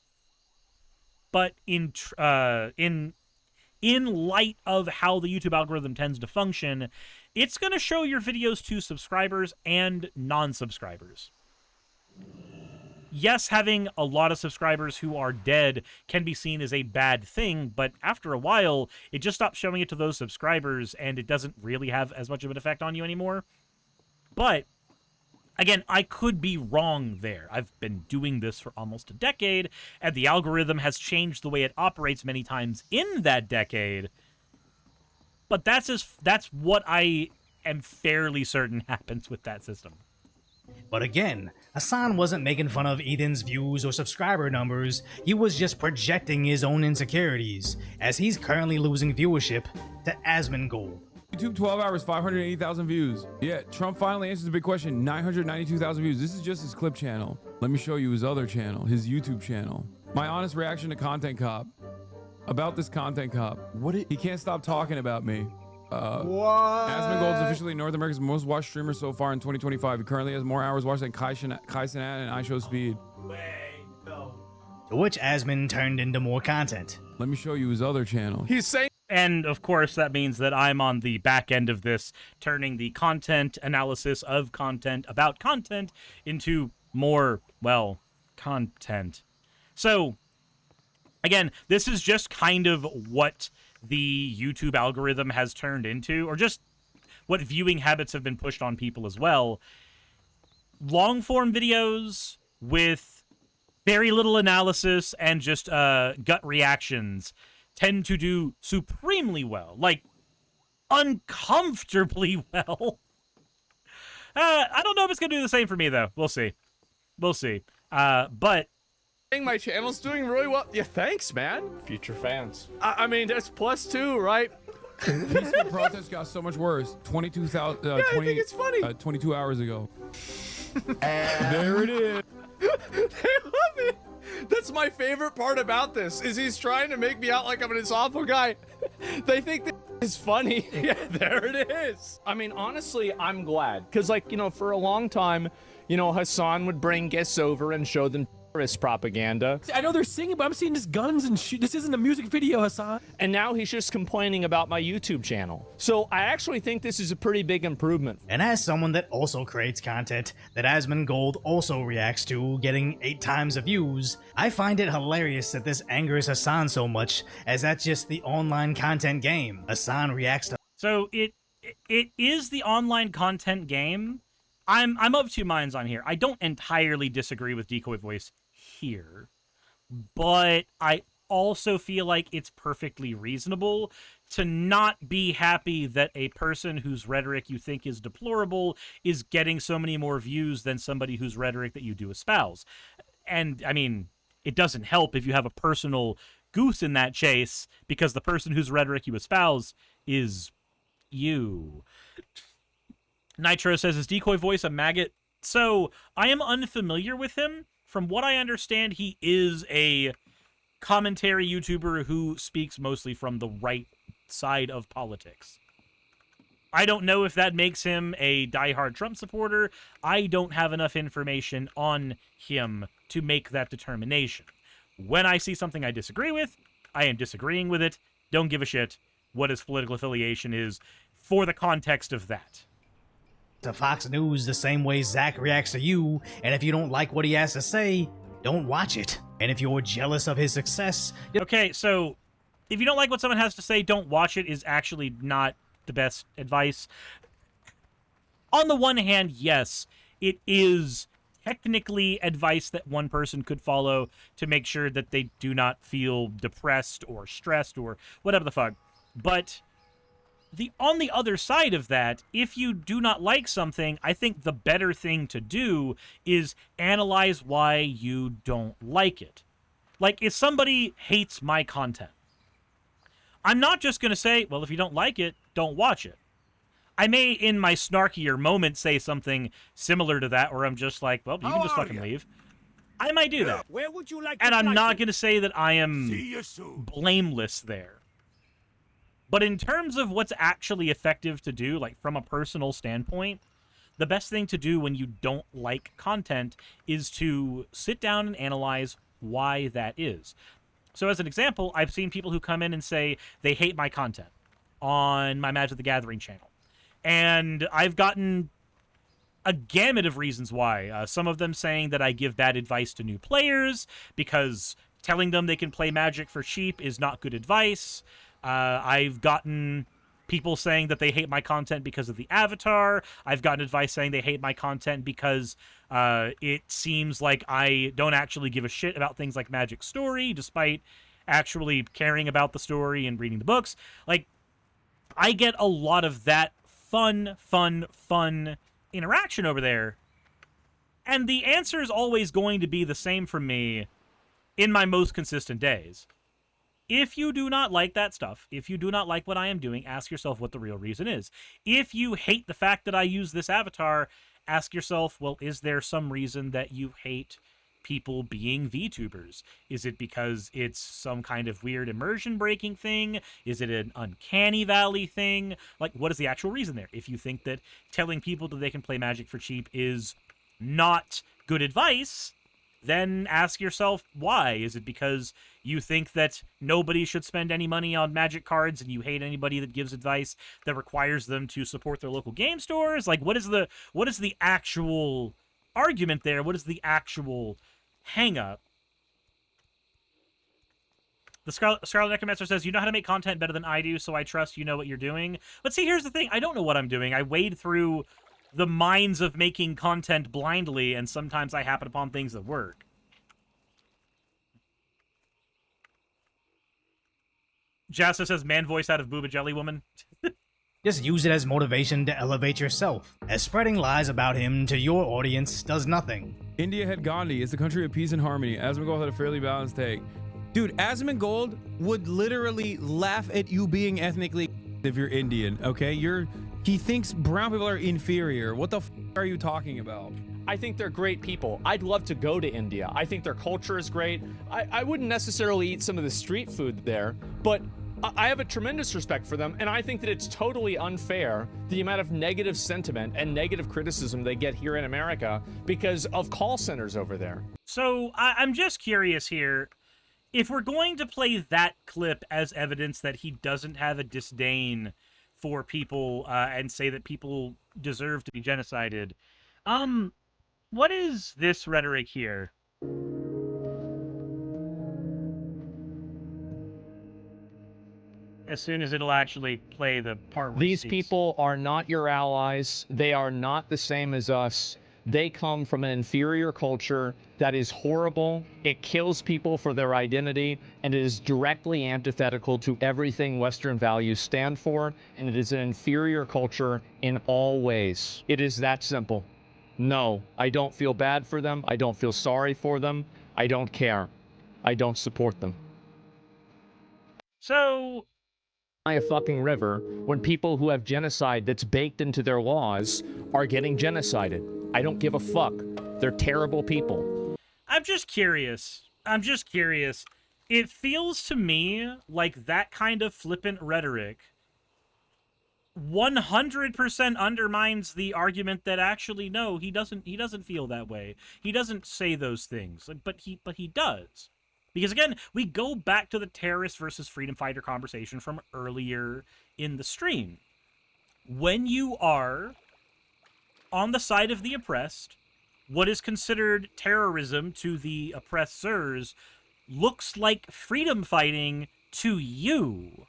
But in light of how the YouTube algorithm tends to function, it's going to show your videos to subscribers and non-subscribers. Yes, having a lot of subscribers who are dead can be seen as a bad thing, but after a while, it just stops showing it to those subscribers, and it doesn't really have as much of an effect on you anymore. But again, I could be wrong there. I've been doing this for almost a decade, and the algorithm has changed the way it operates many times in that decade. But that's what I am fairly certain happens with that system. But again, Hasan wasn't making fun of Ethan's views or subscriber numbers, he was just projecting his own insecurities, as he's currently losing viewership to Asmongold. YouTube 12 hours, 580,000 views. Yeah, Trump finally answers the big question, 992,000 views. This is just his clip channel. Let me show you his other channel, his YouTube channel. My honest reaction to Content Cop. About this Content Cop. He can't stop talking about me. What? Asmongold is officially North America's most watched streamer so far in 2025. He currently has more hours watched than Kai Cenat and iShowSpeed. To which Asmon turned into more content. Let me show you his other channel. He's saying, And, of course, that means that I'm on the back end of this, turning the content analysis of content about content into more, well, content. So, again, this is just kind of what the YouTube algorithm has turned into, or just what viewing habits have been pushed on people as well. Long-form videos with very little analysis and just gut reactions tend to do supremely well, like uncomfortably well. I don't know if it's gonna do the same for me though. We'll see. But my channel's doing really well. Yeah, thanks, man. Future fans. I mean, that's +2, right? Peaceful protest got so much worse. 22,000. I think it's funny. 22 hours ago. There it is. They love it. That's my favorite part about this, is he's trying to make me out like I'm this awful guy. They think that is funny. Yeah, there it is. I mean, honestly, I'm glad. Because, like, you know, for a long time, you know, Hasan would bring guests over and show them terrorist propaganda. I know they're singing, but I'm seeing just guns and shoot. This isn't a music video, Hasan. And now he's just complaining about my YouTube channel. So I actually think this is a pretty big improvement. And as someone that also creates content that Asmongold also reacts to, getting 8 times the views, I find it hilarious that this angers Hasan so much, as that's just the online content game. Hasan reacts to. so it is the online content game. I'm of two minds on here. I don't entirely disagree with Decoy Voice here, but I also feel like it's perfectly reasonable to not be happy that a person whose rhetoric you think is deplorable is getting so many more views than somebody whose rhetoric that you do espouse. And, I mean, it doesn't help if you have a personal goose in that chase, because the person whose rhetoric you espouse is you. Nitro says, is Decoy Voice a maggot? So, I am unfamiliar with him. From what I understand, he is a commentary YouTuber who speaks mostly from the right side of politics. I don't know if that makes him a diehard Trump supporter. I don't have enough information on him to make that determination. When I see something I disagree with, I am disagreeing with it. Don't give a shit what his political affiliation is for the context of that. To Fox News the same way Zach reacts to you, and if you don't like what he has to say, don't watch it. And if you're jealous of his success... Okay, so if you don't like what someone has to say, don't watch it is actually not the best advice. on the one hand, yes, it is technically advice that one person could follow to make sure that they do not feel depressed or stressed or whatever the fuck. But on the other side of that, if you do not like something, I think the better thing to do is analyze why you don't like it. Like, if somebody hates my content, I'm not just going to say, well, if you don't like it, don't watch it. I may, in my snarkier moment, say something similar to that, where I'm just like, well, you can just fucking leave. I might do that. Where would you like and to I'm fly not to? going to say that I am See you soon. blameless there. But in terms of what's actually effective to do, like from a personal standpoint, the best thing to do when you don't like content is to sit down and analyze why that is. So as an example, I've seen people who come in and say they hate my content on my Magic the Gathering channel. And I've gotten a gamut of reasons why. Some of them saying that I give bad advice to new players because telling them they can play Magic for cheap is not good advice. I've gotten people saying that they hate my content because of the avatar. I've gotten advice saying they hate my content because it seems like I don't actually give a shit about things like Magic Story, despite actually caring about the story and reading the books. Like, I get a lot of that fun interaction over there. And the answer is always going to be the same for me in my most consistent days. If you do not like that stuff, if you do not like what I am doing, ask yourself what the real reason is. If you hate the fact that I use this avatar, ask yourself, well, is there some reason that you hate people being VTubers? Is it because it's some kind of weird immersion breaking thing? Is it an uncanny valley thing? Like, what is the actual reason there? If you think that telling people that they can play Magic for cheap is not good advice, then ask yourself why. Is it because you think that nobody should spend any money on Magic cards and you hate anybody that gives advice that requires them to support their local game stores? Like, what is the actual argument there? What is the actual hang-up? The Scarlet Necromancer says, you know how to make content better than I do, so I trust you know what you're doing. But see, here's the thing. I don't know what I'm doing. I wade through the minds of making content blindly, and sometimes I happen upon things that work. Jassa says, man voice out of Booba Jelly Woman. Just use it as motivation to elevate yourself, as spreading lies about him to your audience does nothing. India had Gandhi. It's the country of peace and harmony. Asmongold had a fairly balanced take. Dude, Asmongold would literally laugh at you being ethnically if you're Indian, okay? He thinks brown people are inferior. What the f are you talking about? I think they're great people. I'd love to go to India. I think their culture is great. I wouldn't necessarily eat some of the street food there, but I have a tremendous respect for them, and I think that it's totally unfair the amount of negative sentiment and negative criticism they get here in America because of call centers over there. So I'm just curious here. If we're going to play that clip as evidence that he doesn't have a disdain for people and say that people deserve to be genocided, what is this rhetoric here? As soon as it'll actually play the part where These people are not your allies. They are not the same as us. They come from an inferior culture that is horrible. It kills people for their identity, and it is directly antithetical to everything Western values stand for, and it is an inferior culture in all ways. It is that simple. No, I don't feel bad for them. I don't feel sorry for them. I don't care. I don't support them. So A fucking river when people who have genocide that's baked into their laws are getting genocided. I don't give a fuck. They're terrible people. I'm just curious. It feels to me like that kind of flippant rhetoric 100% undermines the argument that actually, no, he doesn't feel that way. He doesn't say those things, but he does. Because again, we go back to the terrorist versus freedom fighter conversation from earlier in the stream. When you are on the side of the oppressed, what is considered terrorism to the oppressors looks like freedom fighting to you.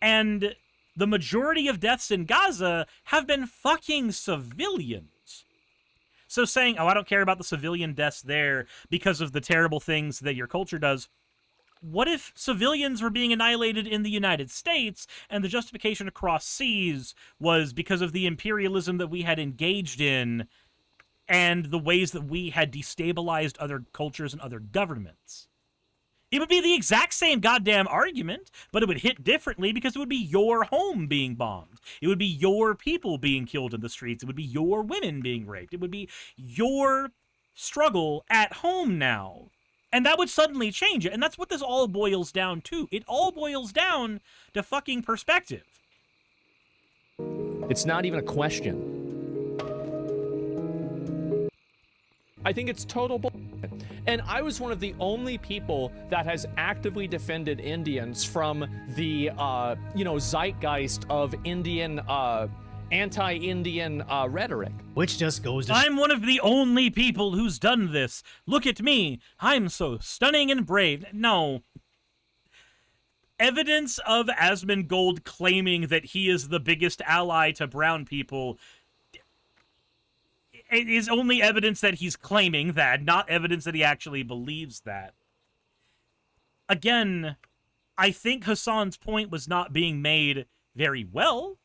And the majority of deaths in Gaza have been fucking civilians. So saying, oh, I don't care about the civilian deaths there because of the terrible things that your culture does. What if civilians were being annihilated in the United States and the justification across seas was because of the imperialism that we had engaged in and the ways that we had destabilized other cultures and other governments? It would be the exact same goddamn argument, but it would hit differently because it would be your home being bombed. It would be your people being killed in the streets. It would be your women being raped. It would be your struggle at home now. And that would suddenly change it. And that's what this all boils down to. It all boils down to fucking perspective. It's not even a question. I think it's total bullshit. And I was one of the only people that has actively defended Indians from the, zeitgeist of Indian, anti-Indian rhetoric. Which just goes to... I'm one of the only people who's done this. Look at me. I'm so stunning and brave. No. Evidence of Asmongold claiming that he is the biggest ally to brown people... It is only evidence that he's claiming that, not evidence that he actually believes that. Again, I think Hasan's point was not being made very well.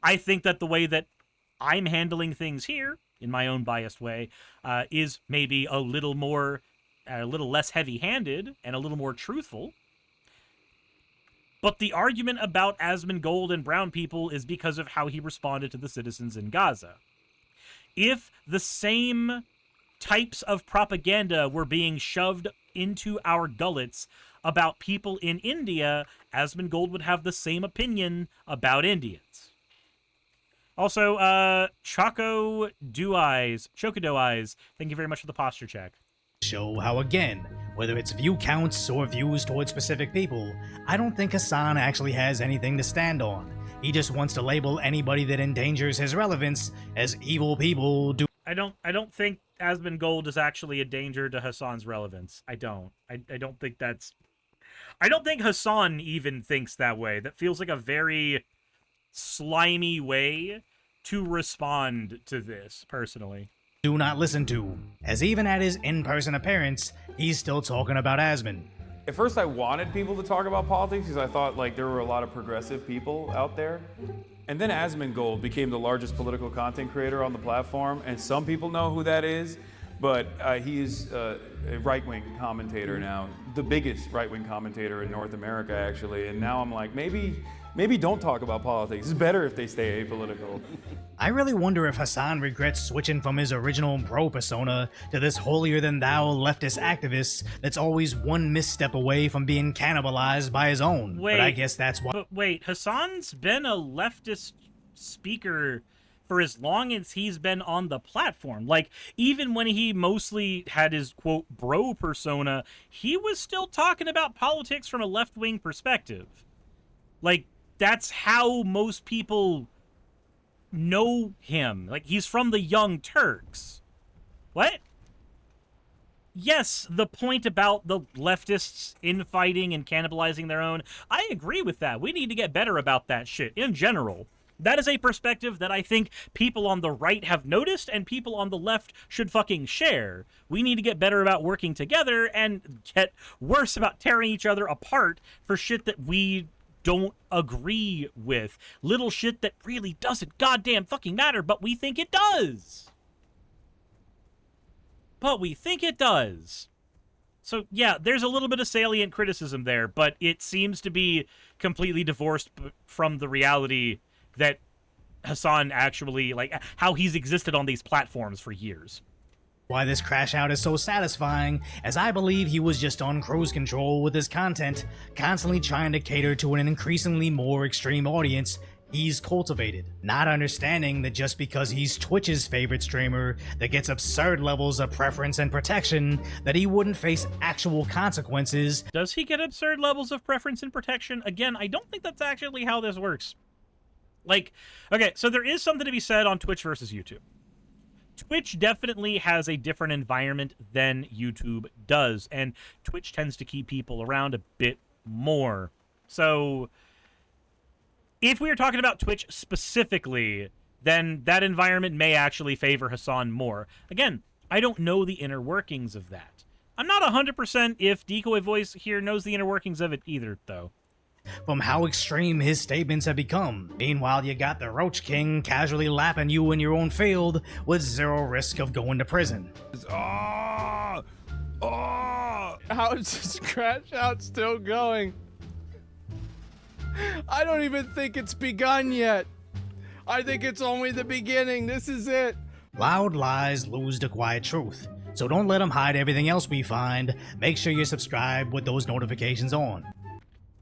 I think that the way that I'm handling things here, in my own biased way, is maybe a little less heavy-handed and a little more truthful. But the argument about Asmongold and brown people is because of how he responded to the citizens in Gaza. If the same types of propaganda were being shoved into our gullets about people in India, Asmongold would have the same opinion about Indians. Also, Choco Eyes, thank you very much for the posture check. Show how, again, whether it's view counts or views towards specific people, I don't think Hasan actually has anything to stand on. He just wants to label anybody that endangers his relevance as evil people do. I don't think Asmongold is actually a danger to Hasan's relevance. I don't think that's... I don't think Hasan even thinks that way. That feels like a very slimy way to respond to this, personally. Do not listen to, as even at his in-person appearance, he's still talking about Asmon. At first I wanted people to talk about politics because I thought like there were a lot of progressive people out there. And then Asmongold became the largest political content creator on the platform, and some people know who that is, but he's a right-wing commentator now, the biggest right-wing commentator in North America actually, and now I'm like, maybe don't talk about politics. It's better if they stay apolitical. I really wonder if Hasan regrets switching from his original bro persona to this holier-than-thou leftist activist that's always one misstep away from being cannibalized by his own. Wait, but I guess that's why... But wait, Hasan's been a leftist speaker for as long as he's been on the platform. Like, even when he mostly had his, quote, bro persona, he was still talking about politics from a left-wing perspective. Like, that's how most people know him. Like, he's from the Young Turks. What? Yes, the point about the leftists infighting and cannibalizing their own, I agree with that. We need to get better about that shit in general. That is a perspective that I think people on the right have noticed and people on the left should fucking share. We need to get better about working together and get worse about tearing each other apart for shit that we don't agree with. Little shit that really doesn't goddamn fucking matter, but we think it does. So, yeah, there's a little bit of salient criticism there, but it seems to be completely divorced from the reality that Hasan actually, like, how he's existed on these platforms for years. Why this crash out is so satisfying, as I believe he was just on cruise control with his content, constantly trying to cater to an increasingly more extreme audience he's cultivated, not understanding that just because he's Twitch's favorite streamer that gets absurd levels of preference and protection, that he wouldn't face actual consequences. Does he get absurd levels of preference and protection? Again, I don't think that's actually how this works. Like, okay, so there is something to be said on Twitch versus YouTube. Twitch definitely has a different environment than YouTube does, and Twitch tends to keep people around a bit more. So If we are talking about Twitch specifically, then that environment may actually favor Hasan more. Again, I don't know the inner workings of that. I'm not 100% if Decoy Voice here knows the inner workings of it either, though. From how extreme his statements have become. Meanwhile, you got the Roach King casually lapping you in your own field with zero risk of going to prison. Oh! Oh! How is the scratch out still going? I don't even think it's begun yet. I think it's only the beginning. This is it. Loud lies lose to quiet truth. So don't let them hide everything else we find. Make sure you subscribe with those notifications on.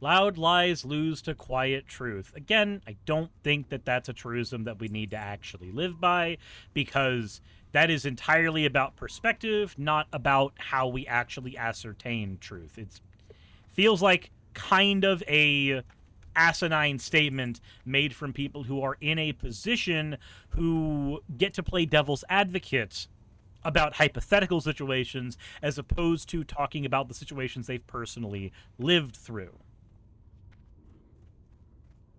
Loud lies lose to quiet truth. Again, I don't think that that's a truism that we need to actually live by, because that is entirely about perspective, not about how we actually ascertain truth. It feels like kind of a asinine statement made from people who are in a position who get to play devil's advocate about hypothetical situations as opposed to talking about the situations they've personally lived through.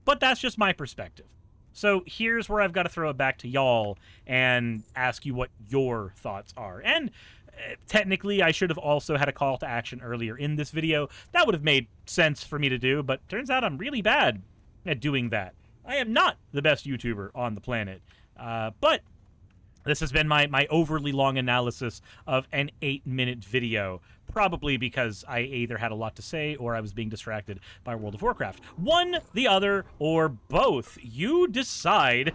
But that's just my perspective. So here's where I've got to throw it back to y'all and ask you what your thoughts are. And technically, I should have also had a call to action earlier in this video. That would have made sense for me to do, but turns out I'm really bad at doing that. I am not the best YouTuber on the planet. But this has been my overly long analysis of an 8-minute video, probably because I either had a lot to say or I was being distracted by World of Warcraft. One, the other, or both. You decide.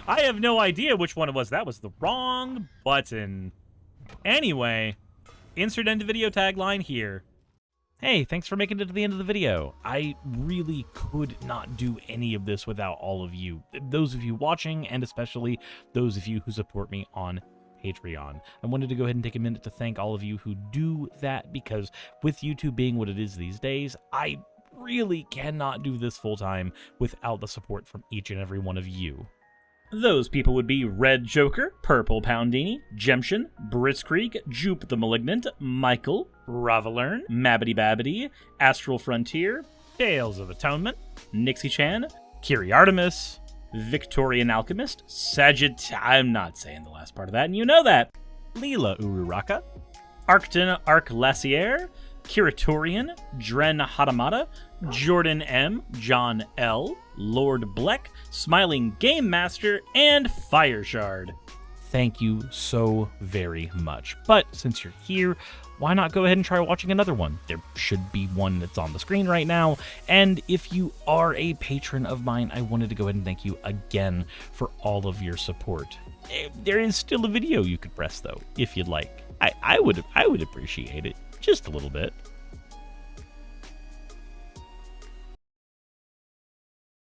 I have no idea which one it was. That was the wrong button. Anyway, insert end of video tagline here. Hey, thanks for making it to the end of the video. I really could not do any of this without all of you. Those of you watching, and especially those of you who support me on Patreon. I wanted to go ahead and take a minute to thank all of you who do that, because with YouTube being what it is these days, I really cannot do this full time without the support from each and every one of you. Those people would be Red Joker, Purple Poundini, Jemshin, Britzkrieg, Jupe the Malignant, Michael, Ravelern, Mabbity Babbity, Astral Frontier, Tales of Atonement, Nixie Chan, Kiri Artemis, Victorian Alchemist, I'm not saying the last part of that, and you know that, Leela Ururaka, Arcton Arclacier, Kiratorian, Dren Hadamata, Jordan M, John L, Lord Bleck, Smiling Game Master, and Fireshard. Thank you so very much. But since you're here, why not go ahead and try watching another one? There should be one that's on the screen right now. And if you are a patron of mine, I wanted to go ahead and thank you again for all of your support. There is still a video you could press though, if you'd like. I would appreciate it just a little bit.